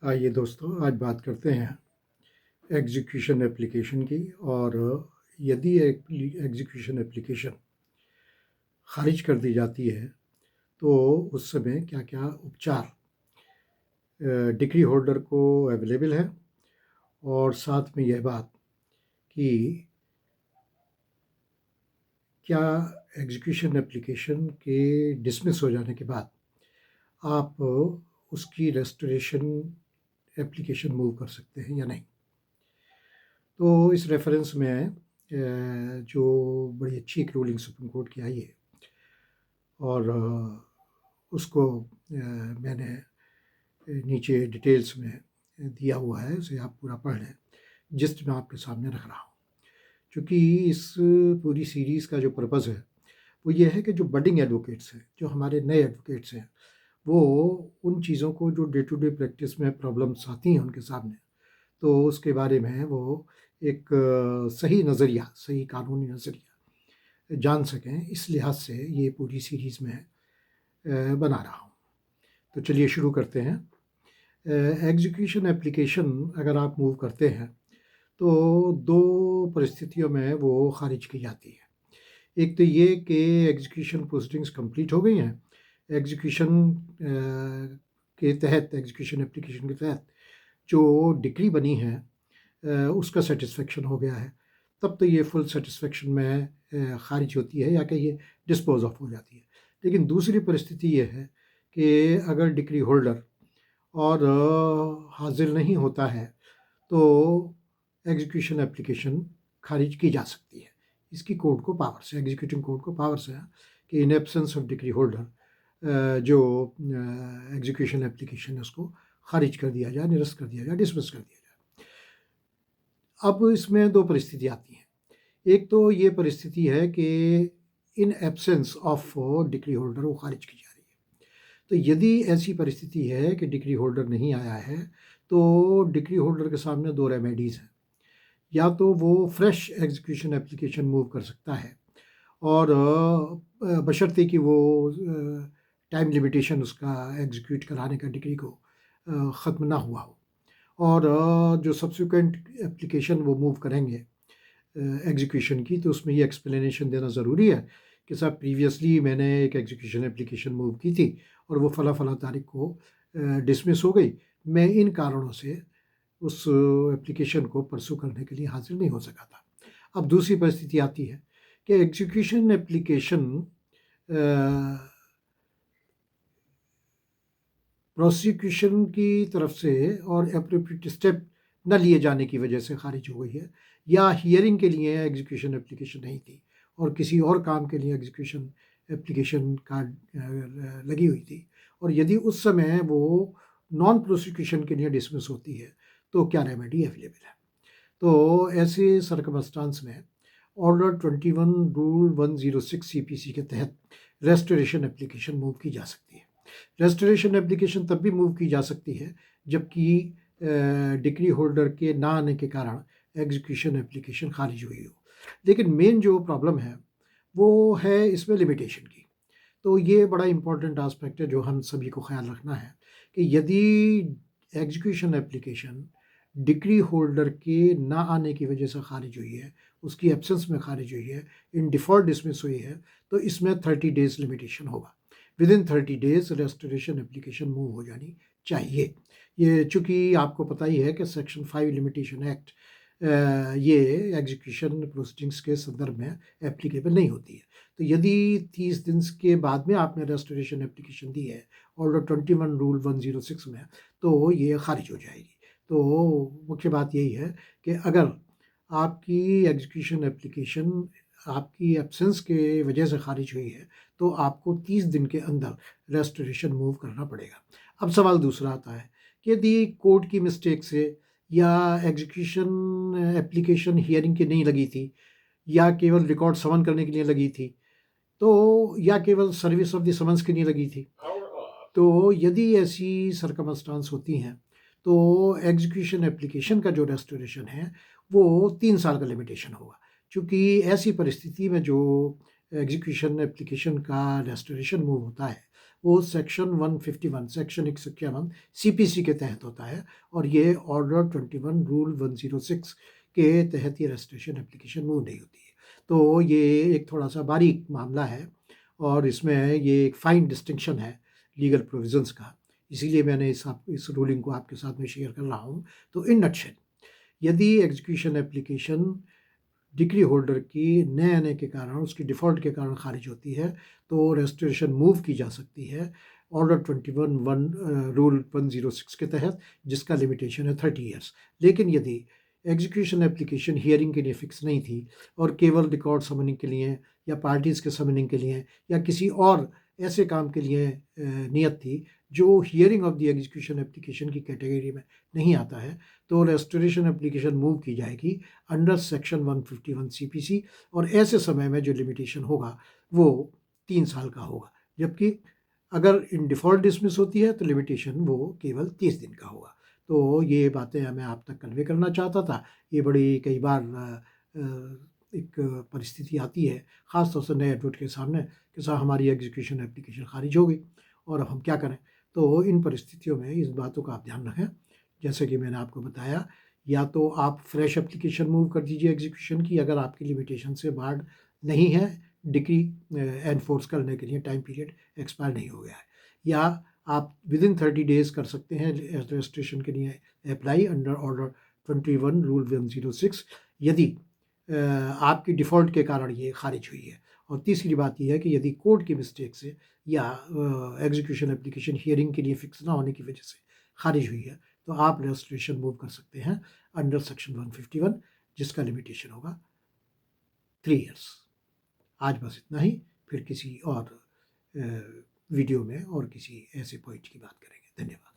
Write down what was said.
आइए दोस्तों, आज बात करते हैं एग्जीक्यूशन एप्लीकेशन की। और यदि एग्जीक्यूशन एप्लीकेशन खारिज कर दी जाती है तो उस समय क्या-क्या उपचार डिग्री होल्डर को अवेलेबल है। और साथ में यह बात कि क्या एग्जीक्यूशन एप्लीकेशन के डिसमिस हो जाने के बाद आप उसकी रेस्टोरेशन एप्लीकेशन मूव कर सकते हैं या नहीं। तो इस रेफरेंस में जो बड़ी अच्छी एक रूलिंग सुप्रीम कोर्ट की आई है और उसको मैंने नीचे डिटेल्स में दिया हुआ है, उसे आप पूरा पढ़ लें, जिस्ट मैं आपके सामने रख रहा हूँ। क्योंकि इस पूरी सीरीज़ का जो पर्पज़ है वो ये है कि जो बडिंग एडवोकेट्स हैं, जो हमारे नए एडवोकेट्स हैं, वो उन चीज़ों को जो डे टू डे प्रैक्टिस में प्रॉब्लम्स आती हैं उनके सामने, तो उसके बारे में वो एक सही नज़रिया, सही कानूनी नज़रिया जान सकें, इस लिहाज से ये पूरी सीरीज़ में बना रहा हूँ। तो चलिए शुरू करते हैं। एग्जीक्यूशन एप्लीकेशन अगर आप मूव करते हैं तो दो परिस्थितियों में वो खारिज की जाती है। एक तो ये कि एग्जीक्यूशन प्रोसीडिंग्स कंप्लीट हो गई हैं, एग्जीक्यूशन के तहत, एग्जीक्यूशन एप्लीकेशन के तहत जो डिक्री बनी है उसका सेटिस्फेक्शन हो गया है, तब तो ये फुल सेटिस्फेक्शन में खारिज होती है या कि ये डिस्पोज ऑफ हो जाती है। लेकिन दूसरी परिस्थिति ये है कि अगर डिक्री होल्डर और हाजिर नहीं होता है तो एग्जीक्यूशन एप्लीकेशन खारिज की जा सकती है। इसकी कोर्ट को पावर्स है, एग्जीक्यूटिंग कोर्ट को पावर्स है कि in absence of decree holder जो एग्जीक्यूशन एप्लीकेशन है उसको खारिज कर दिया जाए, निरस्त कर दिया जाए, डिसमिस कर दिया जाए। अब इसमें दो परिस्थिति आती हैं। एक तो ये परिस्थिति है कि in absence of decree holder वो खारिज की जा रही है। तो यदि ऐसी परिस्थिति है कि डिक्री होल्डर नहीं आया है तो डिक्री होल्डर के सामने दो रेमेडीज़ हैं। या तो वो फ्रेश एग्जीक्यूशन एप्लीकेशन मूव कर सकता है और बशर्ते कि वो टाइम लिमिटेशन उसका एग्जीक्यूट कराने का डिग्री को ख़त्म ना हुआ हो। और जो सब्सिक्वेंट एप्लीकेशन वो मूव करेंगे एग्जीक्यूशन की, तो उसमें ये एक्सप्लेनेशन देना ज़रूरी है कि साहब प्रीवियसली मैंने एक एग्जीक्यूशन एप्लीकेशन मूव की थी और वो फ़ला तारीख को डिसमिस हो गई, मैं इन कारणों से उस एप्लीकेशन को परस्यू करने के लिए हाजिर नहीं हो सका था। अब दूसरी परिस्थिति आती है कि एग्जीक्यूशन एप्लीकेशन प्रोसिक्यूशन की तरफ से और एप्रोप्रिएट स्टेप न लिए जाने की वजह से खारिज हो गई है, या हियरिंग के लिए एग्जीक्यूशन एप्लीकेशन नहीं थी और किसी और काम के लिए एग्जीक्यूशन एप्लीकेशन का लगी हुई थी, और यदि उस समय वो नॉन प्रोसिक्यूशन के लिए डिसमिस होती है तो क्या रेमेडी अवेलेबल है। तो ऐसे सर्कमस्टांस में ऑर्डर 21 रूल 106 सीपीसी के तहत रेस्टोरेशन एप्लीकेशन मूव की जा सकती है। रेस्टोरेशन एप्लीकेशन तब भी मूव की जा सकती है जबकि डिग्री होल्डर के ना आने के कारण एग्जीक्यूशन एप्लीकेशन खारिज हुई हो। लेकिन मेन जो प्रॉब्लम है वो है इसमें लिमिटेशन की। तो ये बड़ा इम्पोर्टेंट आस्पेक्ट है जो हम सभी को ख्याल रखना है कि यदि एग्जीक्यूशन एप्लीकेशन डिग्री होल्डर के ना आने की वजह से खारिज हुई है, उसकी एब्सेंस में खारिज हुई है, इन डिफ़ॉल्ट डिसमिस हुई है, तो इसमें 30 डेज़ लिमिटेशन होगा। With in 30 days restoration application move हो जानी चाहिए। ये चूँकि आपको पता ही है कि सेक्शन 5 लिमिटेशन एक्ट ये एग्जीक्यूशन प्रोसीडिंग्स के संदर्भ में एप्लीकेबल नहीं होती है। तो यदि 30 दिन के बाद में आपने रेस्टोरेशन एप्लीकेशन दी है ऑर्डर 21 रूल 106 में, तो ये खारिज हो जाएगी। तो मुख्य बात यही है कि अगर आपकी एग्जीक्यूशन एप्लीकेशन आपकी एब्सेंस के वजह से खारिज हुई है तो आपको 30 दिन के अंदर रेस्टोरेशन मूव करना पड़ेगा। अब सवाल दूसरा आता है कि यदि कोर्ट की मिस्टेक से या एग्जीक्यूशन एप्लीकेशन हियरिंग की नहीं लगी थी, या केवल रिकॉर्ड समन करने के लिए लगी थी, तो या केवल सर्विस ऑफ द समन्स के लिए लगी थी, तो यदि ऐसी सर्कमस्टांस होती हैं तो एग्जीक्यूशन एप्लीकेशन का जो रेस्टोरेशन है वो 3 साल का लिमिटेशन होगा। चूँकि ऐसी परिस्थिति में जो एग्जीक्यूशन एप्लीकेशन का रेस्टोरेशन मूव होता है वो सेक्शन 151 सेक्शन 151 सीपीसी के तहत होता है, और ये ऑर्डर 21 रूल 106 के तहत ये रजिस्ट्रेशन एप्लीकेशन मूव नहीं होती है। तो ये एक थोड़ा सा बारीक मामला है, और इसमें ये एक फाइन डिस्टिंक्शन है लीगल प्रोविजंस का, इसीलिए मैंने इस रूलिंग को आपके साथ में शेयर कर रहा हूँ। तो इन नटशेल, यदि एग्जीक्यूशन एप्लीकेशन डिग्री होल्डर की न आने के कारण, उसकी डिफ़ॉल्ट के कारण खारिज होती है, तो रेस्टोरेशन मूव की जा सकती है ऑर्डर 21 रूल 106 के तहत, जिसका लिमिटेशन है 30 ईयर्स। लेकिन यदि एग्जीक्यूशन एप्लीकेशन हियरिंग के लिए फ़िक्स नहीं थी और केवल रिकॉर्ड समनिंग के लिए या पार्टीज़ के समनिंग के लिए या किसी और ऐसे काम के लिए नियत थी जो hearing of the execution application की कैटेगरी में नहीं आता है, तो रेस्टोरेशन एप्लीकेशन मूव की जाएगी अंडर सेक्शन 151 सीपीसी, और ऐसे समय में जो लिमिटेशन होगा वो 3 साल का होगा, जबकि अगर इन डिफ़ॉल्ट डिसमिस होती है तो लिमिटेशन वो केवल 30 दिन का होगा। तो ये बातें मैं आप तक कन्वे करना चाहता था। ये बड़ी कई बार एक परिस्थिति आती है, ख़ास तौर से नए एडवोकेट के सामने, कि साहब हमारी एग्जीक्यूशन एप्लीकेशन खारिज हो गई और अब हम क्या करें। तो इन परिस्थितियों में इस बातों का आप ध्यान रखें, जैसे कि मैंने आपको बताया, या तो आप फ्रेश एप्लीकेशन मूव कर दीजिए एग्जीक्यूशन की, अगर आपकी लिमिटेशन से बार्ड नहीं है, डिक्री एनफोर्स करने के लिए टाइम पीरियड एक्सपायर नहीं हो गया है, या आप विदिन 30 डेज कर सकते हैं रजिस्ट्रेशन के लिए अप्लाई अंडर ऑर्डर 21 रूल 106, यदि आपकी डिफ़ॉल्ट के कारण ये खारिज हुई है। और तीसरी बात ये है कि यदि कोर्ट की मिस्टेक से या एग्जीक्यूशन एप्लीकेशन हियरिंग के लिए फ़िक्स ना होने की वजह से खारिज हुई है, तो आप रजिस्ट्रेशन मूव कर सकते हैं अंडर सेक्शन 151, जिसका लिमिटेशन होगा 3 ईयर्स। आज बस इतना ही, फिर किसी और वीडियो में और किसी ऐसे पॉइंट की बात करेंगे। धन्यवाद।